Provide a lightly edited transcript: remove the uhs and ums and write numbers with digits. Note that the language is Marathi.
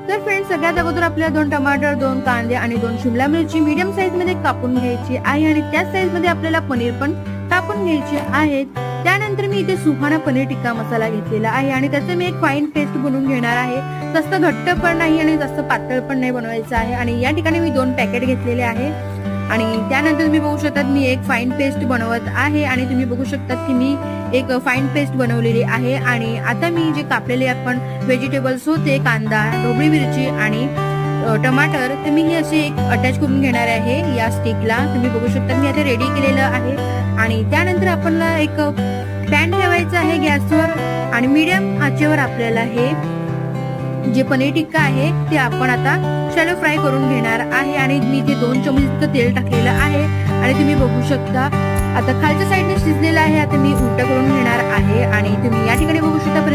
तर फ्रेंड्स, सगळ्यात अगोदर आपल्याला 2 टमाटर, 2 कांदे आणि 2 शिमला मिरची मीडियम साईज मध्ये कापून घ्यायची आहे आणि त्याच साईज मध्ये आपल्याला पनीर पण कापून घ्यायचे आहेत. त्यानंतर मी इथे सुहाना पनीर टिक्का मसाला घेतलेला आहे आणि त्याचं मी एक फाईन पेस्ट बनवून घेणार आहे. जास्त घट्ट पण नाही आणि जास्त पातळ पण नाही बनवायचं आहे. आणि या ठिकाणी मी 2 पॅकेट घेतलेले आहे आणि त्यानंतर तुम्ही बघू शकता मी एक फाईन पेस्ट बनवत आहे आणि तुम्ही बघू शकता की मी एक फाईन पेस्ट बनवलेली आहे. आणि आता मी जे कापलेले आपण व्हेजिटेबल्स होते, कांदा, ढोबळी मिरची आणि टमाटर, तर मी हे असे एक अटॅच करून घेणार आहे या स्टिकला. तुम्ही बघू शकता मी आता रेडी केलेलं आहे. आणि त्यानंतर आपल्याला एक पॅन ठेवायचा आहे गॅसवर आणि मीडियम आचेवर आपल्याला हे जे पनीर टिक्का आहे ते आपण आता शॅलो फ्राय करून घेणार आहे. आणि मी इथे 2 चमच इतकं तेल टाकलेलं आहे आणि तुम्ही बघू शकता आता खालच्या साईडने शिजलेलं आहे. आता मी उलट करून घेणार आहे आणि तुम्ही या ठिकाणी बघू शकता